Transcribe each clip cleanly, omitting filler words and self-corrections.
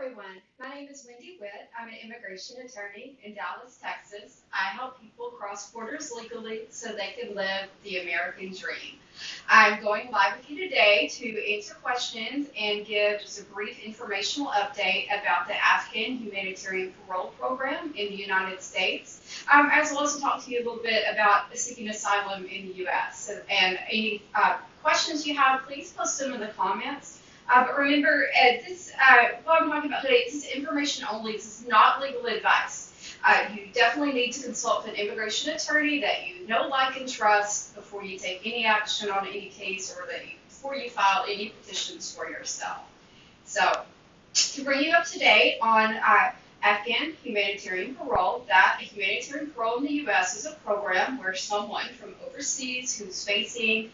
everyone. My name is Wendy Witt. I'm an immigration attorney in Dallas, Texas. I help people cross borders legally so they can live the American dream. I'm going live with you today to answer questions and give just a brief informational update about the Afghan humanitarian parole program in the United States, as well as to talk to you a little bit about seeking asylum in the U.S. And any questions you have, please post them in the comments. But remember, what I'm talking about today, this is information only. This is not legal advice. You definitely need to consult with an immigration attorney that you know, like, and trust before you take any action on any case or before you file any petitions for yourself. So, to bring you up to date on Afghan humanitarian parole, that humanitarian parole in the U.S. is a program where someone from overseas who's facing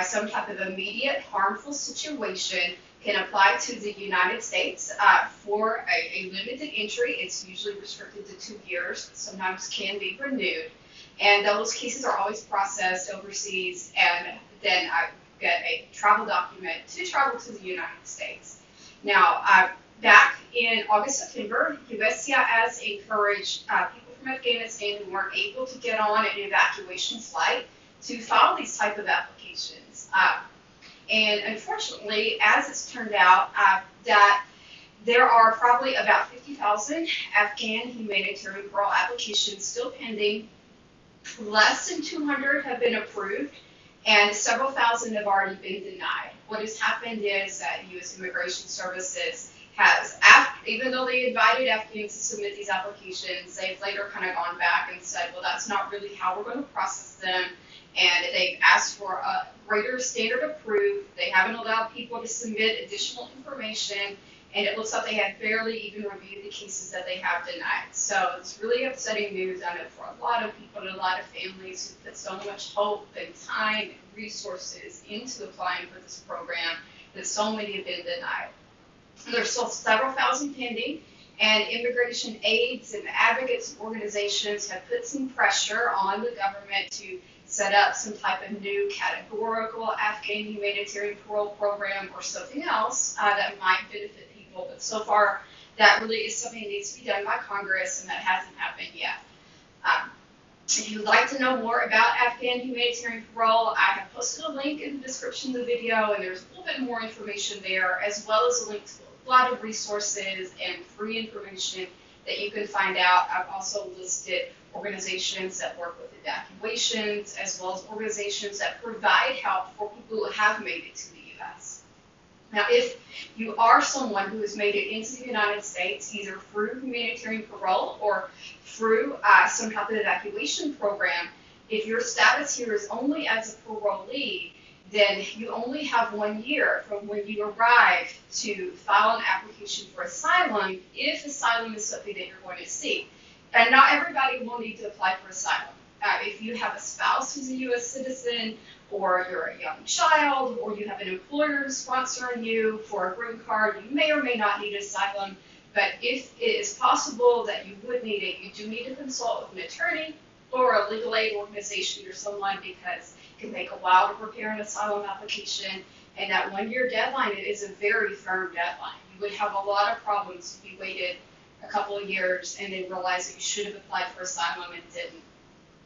some type of immediate harmful situation can apply to the United States for a limited entry. It's usually restricted to 2 years, but sometimes can be renewed. And those cases are always processed overseas, and then I get a travel document to travel to the United States. Now, back in August, September, USCIS encouraged people from Afghanistan who weren't able to get on an evacuation flight to file these type of applications. And unfortunately, as it's turned out, that there are probably about 50,000 Afghan humanitarian parole applications still pending. Less than 200 have been approved, and several thousand have already been denied. What has happened is that U.S. Immigration Services has, even though they invited Afghans to submit these applications, they've later kind of gone back and said, well, that's not really how we're going to process them. And they've asked for a greater standard of proof. They haven't allowed people to submit additional information, and it looks like they have barely even reviewed the cases that they have denied. So it's really upsetting news, I know, for a lot of people and a lot of families who put so much hope and time and resources into applying for this program that so many have been denied. There's still several thousand pending, and immigration aides and advocates organizations have put some pressure on the government to set up some type of new categorical Afghan humanitarian parole program or something else that might benefit people. But so far, that really is something that needs to be done by Congress, and that hasn't happened yet. If you'd like to know more about Afghan humanitarian parole, I have posted a link in the description of the video, and there's a little bit more information there, as well as a link to a lot of resources and free information that you can find out. I've also listed organizations that work with evacuations, as well as organizations that provide help for people who have made it to the U.S. Now, if you are someone who has made it into the United States, either through humanitarian parole or through some type of evacuation program, if your status here is only as a parolee, then you only have 1 year from when you arrive to file an application for asylum, if asylum is something that you're going to seek. And not everybody will need to apply for asylum. If you have a spouse who's a U.S. citizen, or you're a young child, or you have an employer who's sponsoring you for a green card, you may or may not need asylum. But if it is possible that you would need it, you do need to consult with an attorney or a legal aid organization or someone, because it can take a while to prepare an asylum application. And that 1 year deadline is a very firm deadline. You would have a lot of problems if you waited a couple of years and then realized that you should have applied for asylum and didn't.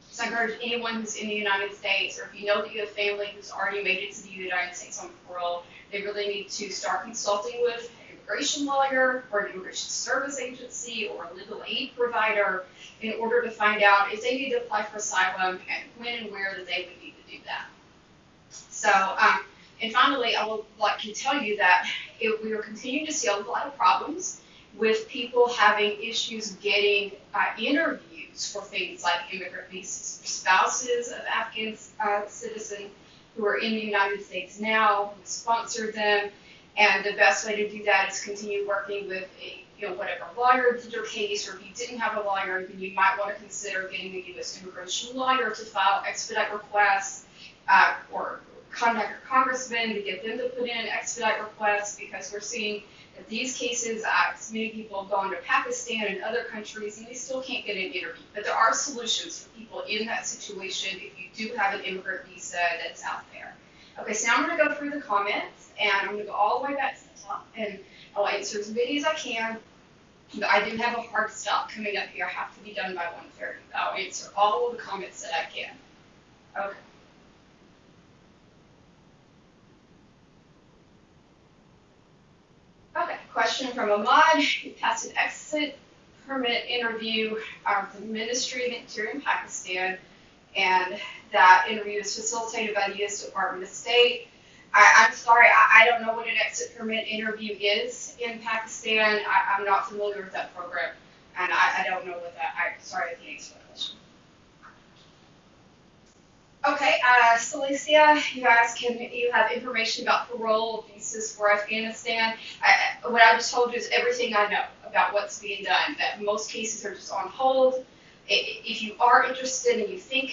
So I encourage anyone who's in the United States, or if you know that you have family who's already made it to the United States on parole, they really need to start consulting with an immigration lawyer or an immigration service agency or a legal aid provider in order to find out if they need to apply for asylum and when and where that they would need to do that. So, and finally, I would like to tell you that we are continuing to see a lot of problems with people having issues getting interviews for things like immigrant visas for spouses of Afghan citizens who are in the United States now, who sponsor them. And the best way to do that is continue working with whatever lawyer did your case, or if you didn't have a lawyer, then you might want to consider getting a U.S. immigration lawyer to file expedite requests, or contact your congressman to get them to put in expedite requests, because we're seeing that these cases, many people have gone to Pakistan and other countries, and they still can't get an interview. But there are solutions for people in that situation if you do have an immigrant visa that's out there. Okay, so now I'm going to go through the comments, and I'm going to go all the way back to the top. And I'll answer as many as I can, but I do have a hard stop coming up here. I have to be done by 1:30. I'll answer all of the comments that I can. Okay. Okay, question from Ahmad. He passed an exit permit interview with the Ministry of Interior in Pakistan, and that interview is facilitated by the U.S. Department of State. I'm sorry, I don't know what an exit permit interview is in Pakistan. I'm not familiar with that program, and I don't know what that, I'm sorry, I can't answer that question. Okay, Celicia, you asked, can you have information about parole visas for Afghanistan? What I just told you is everything I know about what's being done, that most cases are just on hold. If you are interested and you think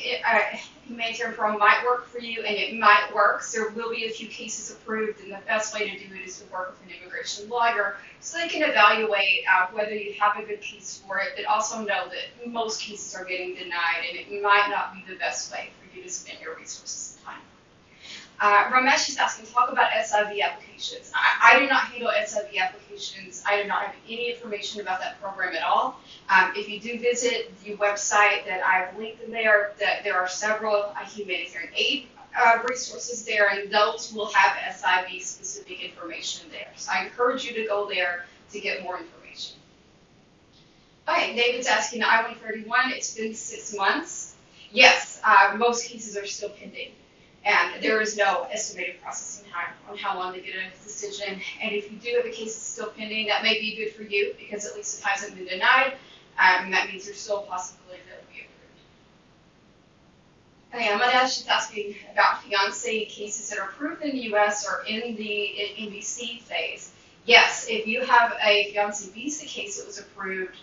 humanitarian parole might work for you, and it might work, so there will be a few cases approved, and the best way to do it is to work with an immigration lawyer so they can evaluate whether you have a good case for it, but also know that most cases are getting denied, and it might not be the best way for you to spend your resources and time. Ramesh is asking, talk about SIV applications. I do not handle SIV applications. I do not have any information about that program at all. If you do visit the website that I've linked in there, that there are several humanitarian aid resources there, and those will have SIV specific information there. So I encourage you to go there to get more information. Okay, David's asking, I-131, it's been 6 months. Yes, most cases are still pending. And there is no estimated processing time on how long to get a decision. And if you do have a case that's still pending, that may be good for you because at least it hasn't been denied. And that means there's still a possibility that it will be approved. Okay, Amadesh is asking about fiancé cases that are approved in the U.S. or in the NVC phase. Yes, if you have a fiancé visa case that was approved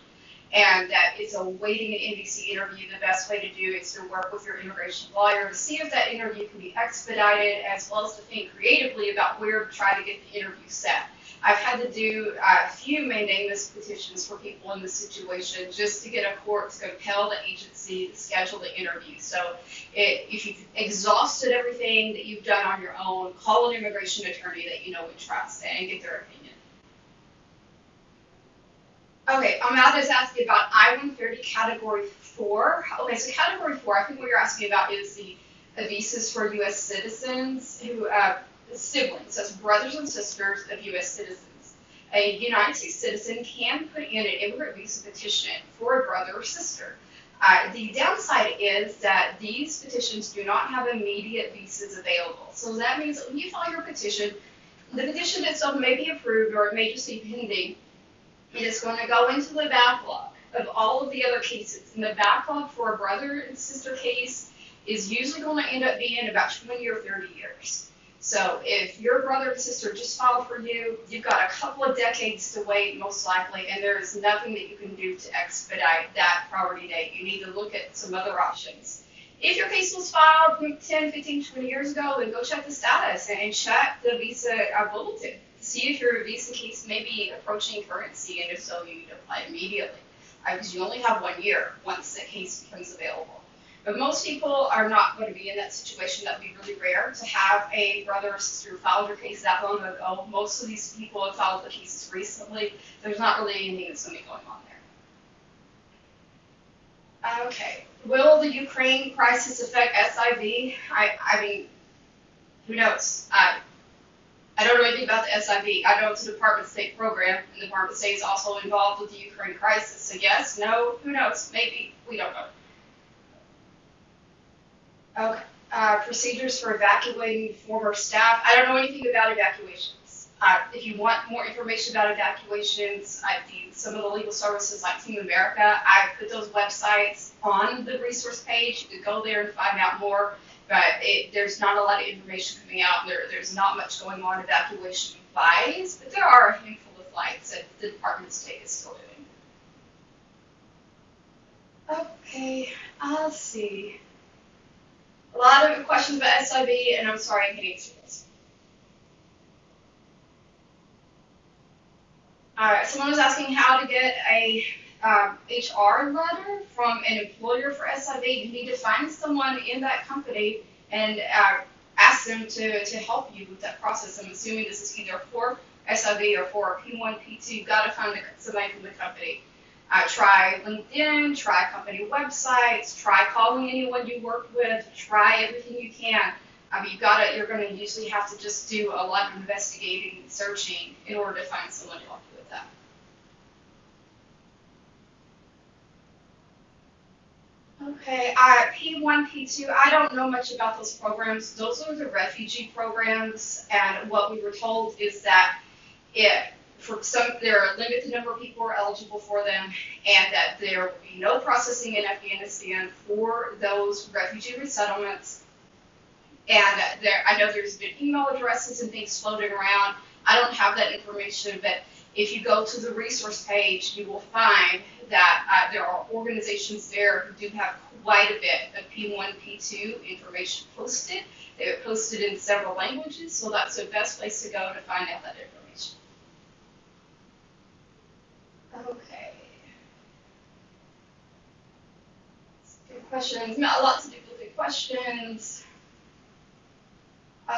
and that is awaiting an NVC interview, the best way to do is to work with your immigration lawyer to see if that interview can be expedited, as well as to think creatively about where to try to get the interview set. I've had to do a few mandamus petitions for people in this situation just to get a court to compel the agency to schedule the interview. So if you've exhausted everything that you've done on your own, call an immigration attorney that you know and trust and get their opinion. Okay, Ahmad is asking about I-130 Category 4. Okay, so Category 4, I think what you're asking about is the visas for U.S. citizens who siblings, that's brothers and sisters of U.S. citizens. A United States citizen can put in an immigrant visa petition for a brother or sister. The downside is that these petitions do not have immediate visas available. So that means that when you file your petition, the petition itself may be approved or it may just be pending. It is going to go into the backlog of all of the other cases. And the backlog for a brother and sister case is usually going to end up being about 20 or 30 years. So if your brother and sister just filed for you, you've got a couple of decades to wait, most likely, and there is nothing that you can do to expedite that priority date. You need to look at some other options. If your case was filed 10, 15, 20 years ago, then go check the status and check the visa bulletin. See if your visa case may be approaching currency, and if so, you need to apply immediately. Because you only have 1 year once the case becomes available. But most people are not going to be in that situation. That would be really rare to have a brother or sister who filed your case that long ago. Most of these people have filed the cases recently. There's not really anything that's going to be going on there. Okay. Will the Ukraine crisis affect SIV? I mean, who knows? I don't know anything about the SIV. I know it's a Department of State program, and the Department of State is also involved with the Ukraine crisis. So yes, no, who knows? Maybe. We don't know. Okay. Procedures for evacuating former staff. I don't know anything about evacuations. If you want more information about evacuations, some of the legal services like Team America, I put those websites on the resource page. You can go there and find out more. But there's not a lot of information coming out. There's not much going on evacuation-wise, but there are a handful of flights that the Department of State is still doing. Okay, let's see. A lot of questions about SIV, and I'm sorry I can't answer this. All right, someone was asking how to get a HR letter from an employer for SIV. You need to find someone in that company and ask them to help you with that process. I'm assuming this is either for SIV or for a P1, P2, you've got to find somebody from the company. Try LinkedIn, try company websites, try calling anyone you work with, try everything you can. You're going to usually have to just do a lot of investigating and searching in order to find someone to help you with that. Okay, P1, P2, I don't know much about those programs. Those are the refugee programs, and what we were told is that there are a limited number of people who are eligible for them, and that there will be no processing in Afghanistan for those refugee resettlements. And I know there's been email addresses and things floating around. I don't have that information, but if you go to the resource page, you will find that there are organizations there who do have quite a bit of P1, P2 information posted. They're posted in several languages, so that's the best place to go to find out that information. Okay. Good questions. Lots of people good questions.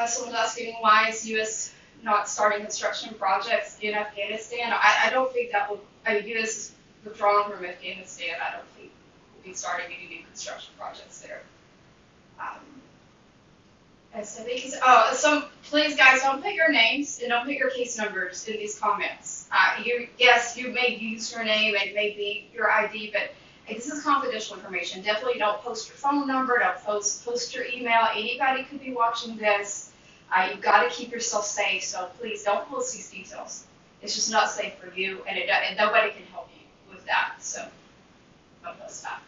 Someone's asking, why is U.S. not starting construction projects in Afghanistan? I don't think that will, U.S. is withdrawn from Afghanistan. I don't think we'll be starting any new construction projects there. So please, guys, don't put your names and don't put your case numbers in these comments. Yes, you may use your name, it may be your ID, but this is confidential information. Definitely don't post your phone number, don't post your email. Anybody could be watching this. You've got to keep yourself safe, so please don't post these details. It's just not safe for you, and nobody can help you with that, so don't post that.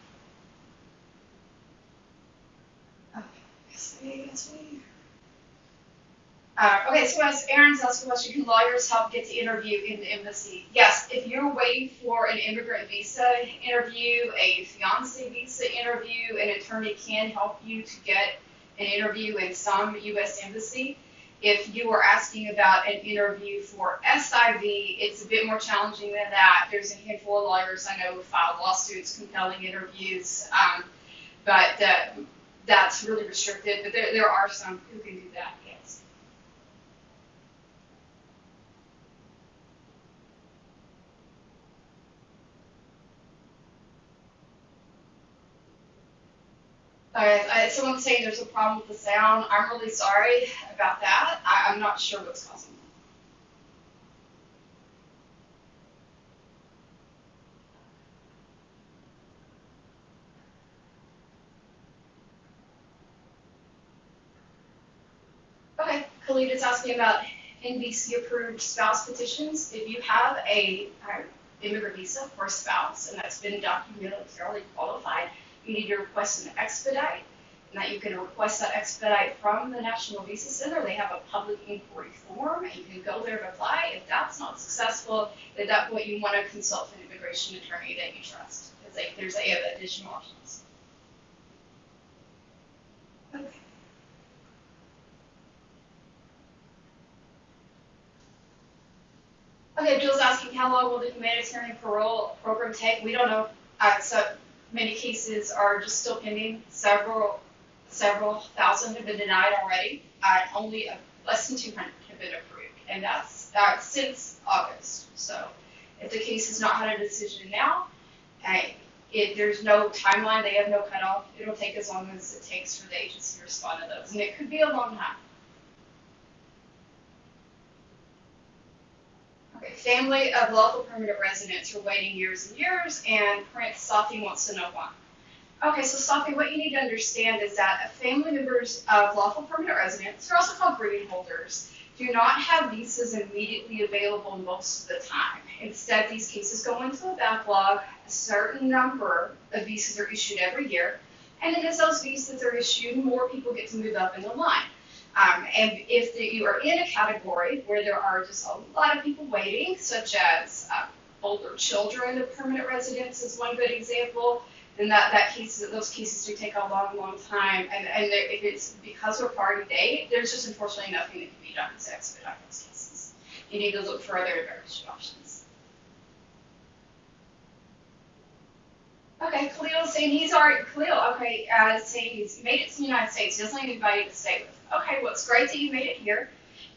Okay, so as Aaron's asking a question, can lawyers help get to interview in the embassy? Yes, if you're waiting for an immigrant visa interview, a fiancé visa interview, an attorney can help you to get an interview in some U.S. embassy. If you are asking about an interview for SIV, it's a bit more challenging than that. There's a handful of lawyers I know who filed lawsuits, compelling interviews, but that's really restricted. But there are some who can do that, yes. Someone's saying there's a problem with the sound. I'm really sorry about that. I'm not sure what's causing that. Okay, Khalid is asking about NVC-approved spouse petitions. If you have a immigrant visa for a spouse and that's been documentarily qualified, you need to request an expedite, and that you can request that expedite from the National Visa Center. They have a public inquiry form, and you can go there to apply. If that's not successful, at that point you want to consult an immigration attorney that you trust, because there's additional options. Okay. Okay, Jill's asking, how long will the humanitarian parole program take? We don't know. So many cases are just still pending. Several thousand have been denied already. Only less than 200 have been approved, and that's since August. So if the case has not had a decision now, there's no timeline. They have no cutoff. It'll take as long as it takes for the agency to respond to those, and it could be a long time. Okay, family of lawful permanent residents are waiting years and years, and Prince Safi wants to know why. Okay, so Safi, what you need to understand is that family members of lawful permanent residents, they're also called green holders, do not have visas immediately available most of the time. Instead, these cases go into a backlog. A certain number of visas are issued every year, and as those visas are issued, more people get to move up in the line. And if you are in a category where there are just a lot of people waiting, such as older children of permanent residents is one good example, then those cases do take a long, long time. And if it's because of a party date, there's just unfortunately nothing that can be done to expedite those cases. You need to look for other immigration options. Okay, Khalil's saying saying he's made it to the United States. He doesn't have anybody to stay with. Okay, well, it's great that you made it here.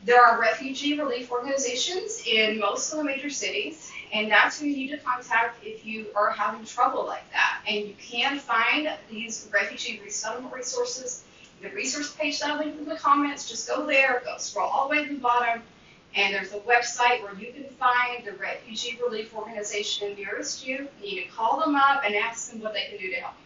There are refugee relief organizations in most of the major cities, and that's who you need to contact if you are having trouble like that. And you can find these refugee resettlement resources. The resource page that I linked in the comments, just go there, go scroll all the way to the bottom, and there's a website where you can find the refugee relief organization nearest you. You need to call them up and ask them what they can do to help you.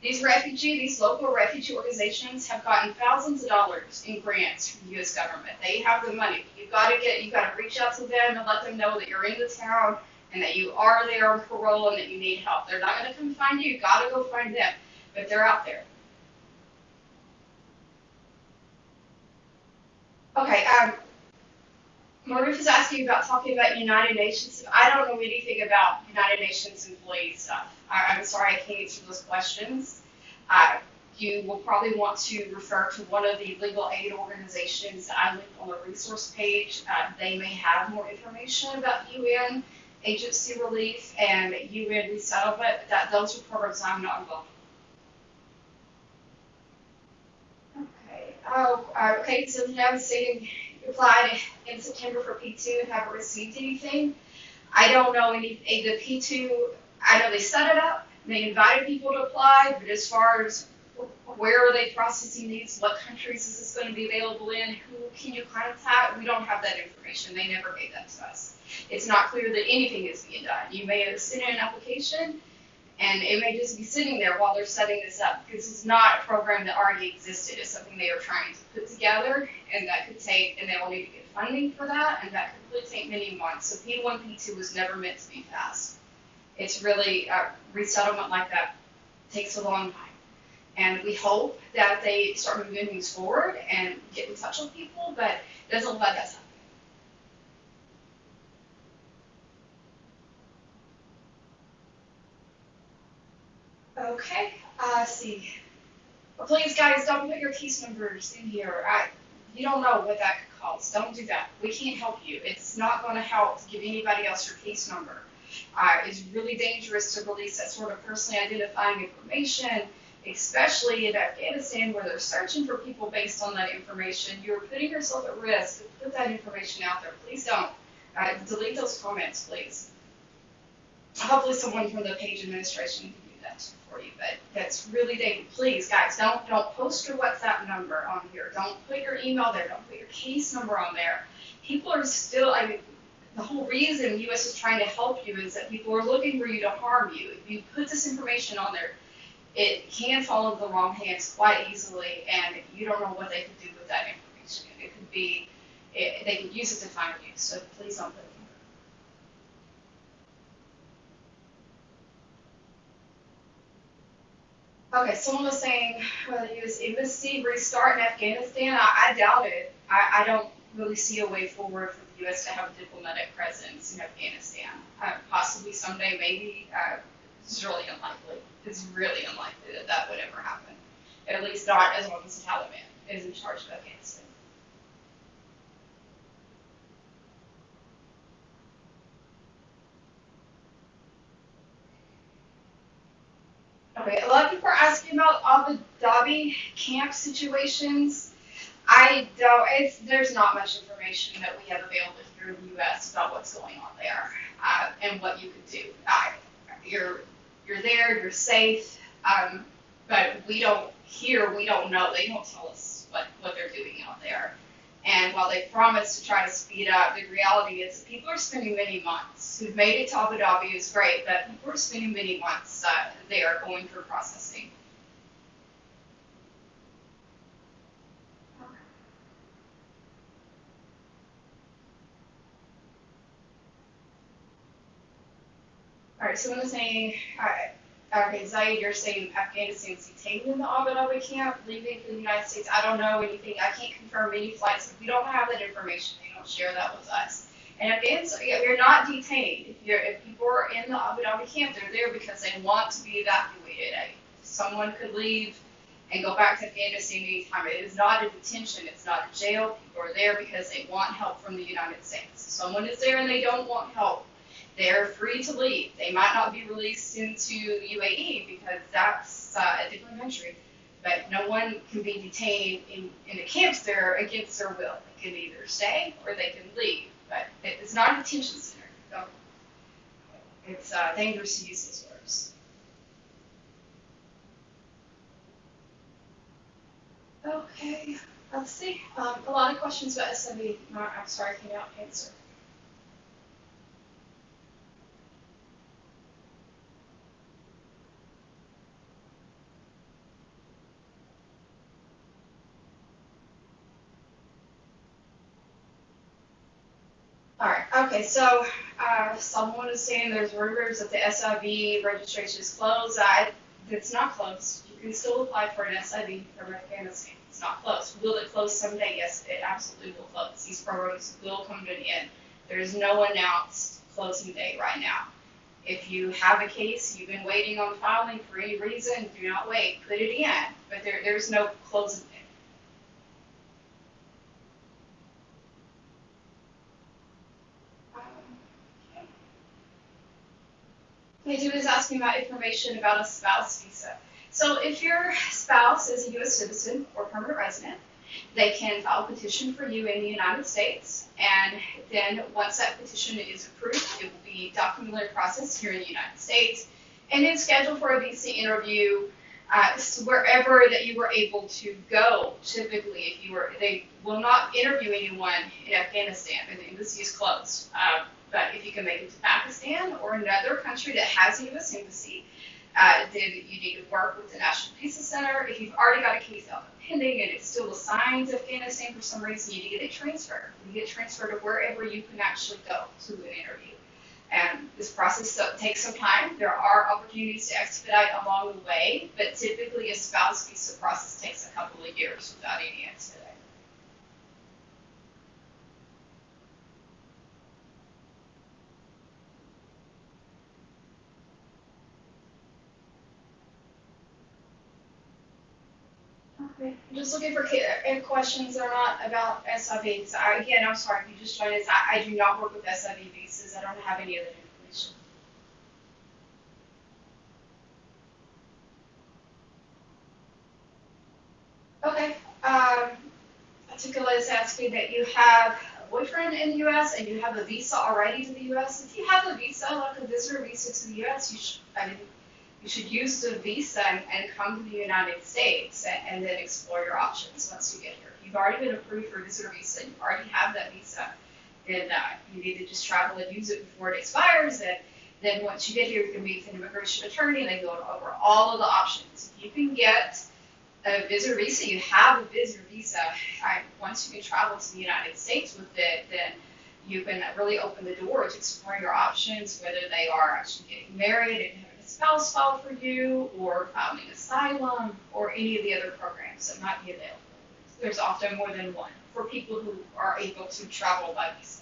These local refugee organizations have gotten thousands of dollars in grants from the U.S. government. They have the money. You've got to reach out to them and let them know that you're in the town and that you are there on parole and that you need help. They're not going to come find you. You've got to go find them, but they're out there. Okay, Murray was asking about talking about United Nations. I don't know anything about United Nations employee stuff. I'm sorry I can't answer those questions. You will probably want to refer to one of the legal aid organizations that I linked on the resource page. They may have more information about UN agency relief and UN resettlement. Those are programs I'm not involved in. Okay, so now saying you applied in September for P2 and haven't received anything. I don't know anything. The P2, I know they set it up, they invited people to apply, but as far as where are they processing these, what countries is this going to be available in, who can you contact, we don't have that information. They never gave that to us. It's not clear that anything is being done. You may have sent in an application, and it may just be sitting there while they're setting this up, because it's not a program that already existed. It's something they are trying to put together, and that could take, and they will need to get funding for that, and that could really take many months. So P1, P2 was never meant to be fast. It's really, resettlement like that takes a long time. And we hope that they start moving things forward and get in touch with people, but it doesn't look like that's happening. Okay, let's see. Well, please, guys, don't put your case numbers in here. You don't know what that could cause. Don't do that. We can't help you. It's not going to help to give anybody else your case number. It's really dangerous to release that sort of personally identifying information, especially in Afghanistan where they're searching for people based on that information. You're putting yourself at risk to put that information out there. Please don't. Delete those comments, please. Hopefully someone from the page administration can do that for you, but that's really dangerous. Please, guys, don't post your WhatsApp number on here. Don't put your email there. Don't put your case number on there. People are still, the whole reason the U.S. is trying to help you is that people are looking for you to harm you. If you put this information on there, it can fall into the wrong hands quite easily, and you don't know what they could do with that information. It could be, they could use it to find you, so please don't put it in. Okay, someone was saying, the U.S. Embassy restart in Afghanistan. I doubt it. I don't really see a way forward for the U.S. to have a diplomatic presence in Afghanistan. Possibly someday, maybe. It's really unlikely. It's really unlikely that that would ever happen. At least not as long as the Taliban is in charge of Afghanistan. Okay, a lot of people are asking about Abu Dhabi camp situations. There's not much information that we have available here in the U.S. about what's going on there and what you could do. You're there, you're safe, but we don't know. They don't tell us what they're doing out there. And while they promise to try to speed up, the reality is that people are spending many months. Who've made it to Abu Dhabi is great, but people are spending many months there going through processing. All right, someone is saying, okay, Zaid, you're saying Afghanistan's detained in the Abu Dhabi camp, leaving for the United States. I don't know anything. I can't confirm any flights. We don't have that information. They don't share that with us. And Afghanistan, you're not detained. If people are in the Abu Dhabi camp, they're there because they want to be evacuated. Someone could leave and go back to Afghanistan anytime. It is not a detention. It's not a jail. People are there because they want help from the United States. Someone is there and they don't want help. They're free to leave. They might not be released into UAE because that's a different country. But no one can be detained in the camps there against their will. They can either stay or they can leave. But it's not a detention center. No. It's dangerous to use those words. Okay, let's see. A lot of questions about SME. I'm sorry, I cannot answer. All right. Okay. So someone is saying there's rumors that the SIV registration is closed. It's not closed. You can still apply for an SIV from Afghanistan. It's not closed. Will it close someday? Yes, it absolutely will close. These programs will come to an end. There is no announced closing date right now. If you have a case you've been waiting on filing for any reason, do not wait. Put it in. But there's no closing date. He was asking about information about a spouse visa. So if your spouse is a U.S. citizen or permanent resident, they can file a petition for you in the United States, and then once that petition is approved, it will be documented processed here in the United States, and then scheduled for a visa interview wherever that you were able to go. Typically, they will not interview anyone in Afghanistan, and the embassy is closed. But if you can make it to Pakistan or another country that has a U.S. embassy, then you need to work with the National Visa Center. If you've already got a case out pending and it's still assigned to Afghanistan for some reason, you need to get it transferred. You get transferred to wherever you can actually go to an interview. And this process takes some time. There are opportunities to expedite along the way, but typically a spouse visa process takes a couple of years without any expedite. Okay. I'm just looking for questions that are not about SIVs. Again, I'm sorry if you just joined us. I do not work with SIV visas. I don't have any other information. Okay. Article is asking that you have a boyfriend in the U.S. and you have a visa already to the U.S. If you have a visa, like a visitor visa to the U.S., you should use the visa and come to the United States and then explore your options once you get here. If you've already been approved for a visitor visa, you already have that visa, then you need to just travel and use it before it expires. And then once you get here, you can meet with an immigration attorney and they go over all of the options. If you can get a visitor visa, you have a visitor visa. Once you can travel to the United States with it, then you can really open the door to exploring your options, whether they are actually getting married and having a spouse file for you, or filing asylum, or any of the other programs that might be available. There's often more than one for people who are able to travel by visa.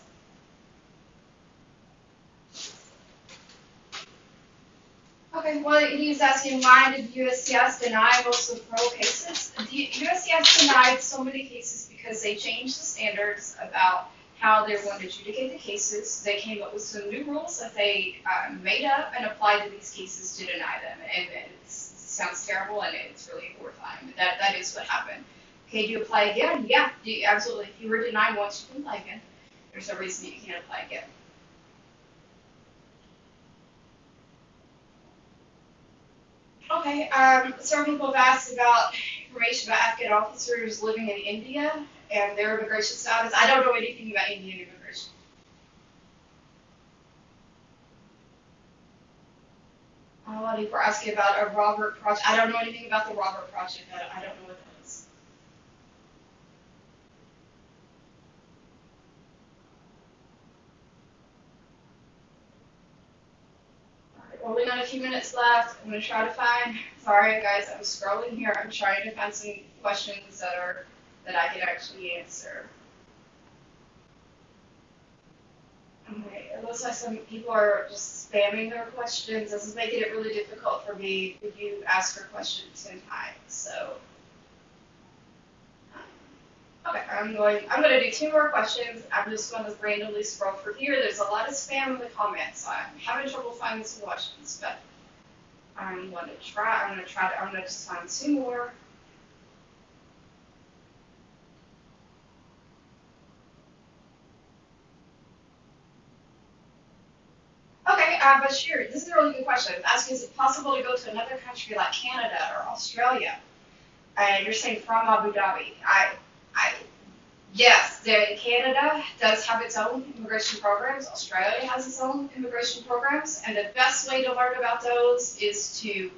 Okay, well, he's asking why did USCIS deny most of the parole cases? The USCIS denied so many cases because they changed the standards about how they're going to adjudicate the cases. They came up with some new rules that they made up and applied to these cases to deny them. And it sounds terrible and it's really horrifying, but that is what happened. Okay, do you apply again? Yeah, absolutely. If you were denied once, you can apply again. There's no reason you can't apply again. Okay, several people have asked about information about Afghan officers living in India and their immigration status. I don't know anything about Indian immigration. A lot of people are asking about a Robert project. I don't know anything about the Robert project. I don't know what that is. Only got a few minutes left. I'm going to try to find, sorry guys, I'm scrolling here. I'm trying to find some questions that I can actually answer. Okay, it looks like some people are just spamming their questions. This is making it really difficult for me if you ask your question 10 times. So, okay, I'm going to do 2 more questions. I'm just going to randomly scroll through here. There's a lot of spam in the comments, so I'm having trouble finding some questions, but I'm going to just find 2 more. Bashir, this is a really good question. I'm asking, is it possible to go to another country like Canada or Australia? And you're saying from Abu Dhabi. Yes, Canada does have its own immigration programs. Australia has its own immigration programs. And the best way to learn about those is to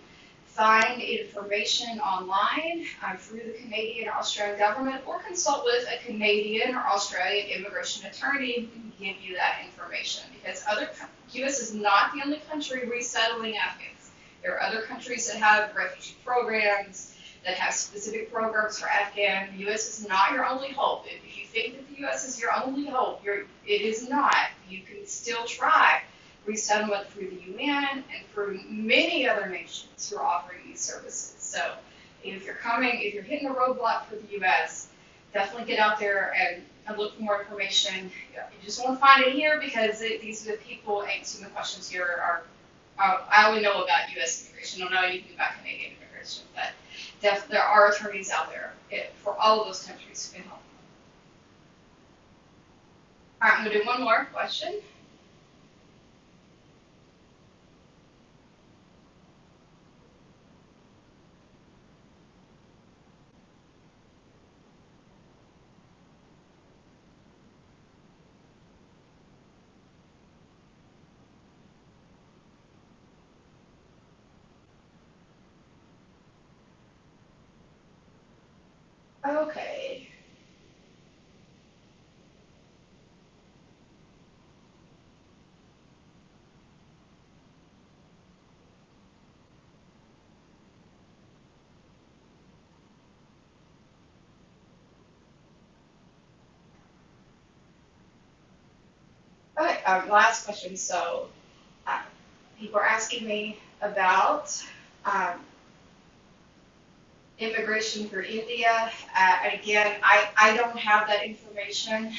find information online through the Canadian or Australian government, or consult with a Canadian or Australian immigration attorney who can give you that information. Because U.S. is not the only country resettling Afghans. There are other countries that have refugee programs, that have specific programs for Afghan. The U.S. is not your only hope. If you think that the U.S. is your only hope, it is not. You can still try resettlement through the UN and through many other nations who are offering these services. So if you're hitting a roadblock for the U.S., definitely get out there and look for more information. You just won't find it here because these are the people answering the questions here I only know about U.S. immigration. I don't know anything about Canadian immigration, but there are attorneys out there for all of those countries who can help. All right, I'm going to do one more question. Okay. Okay, last question. So people are asking me about immigration for India. Again, I don't have that information.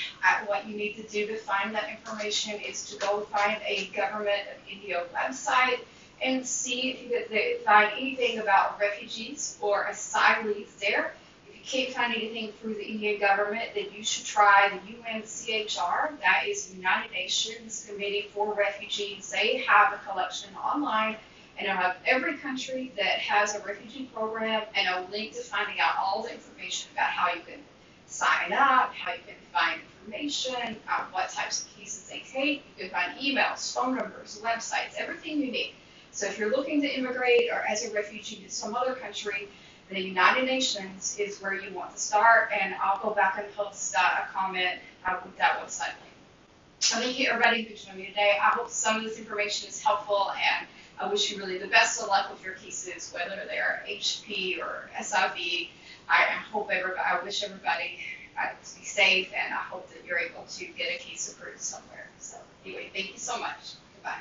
What you need to do to find that information is to go find a Government of India website and see if you can find anything about refugees or asylees there. If you can't find anything through the Indian government, then you should try the UNCHR. That is the United Nations Committee for Refugees. They have a collection online, and it'll have every country that has a refugee program and a link to finding out all the information about how you can sign up, how you can find information, what types of cases they take. You can find emails, phone numbers, websites, everything you need. So if you're looking to immigrate or as a refugee to some other country, the United Nations is where you want to start, and I'll go back and post a comment with that website link. Thank you everybody who joined me today. I hope some of this information is helpful, and I wish you really the best of luck with your cases, whether they're HP or SIV. I wish everybody to be safe, and I hope that you're able to get a case approved somewhere. So anyway, thank you so much. Goodbye.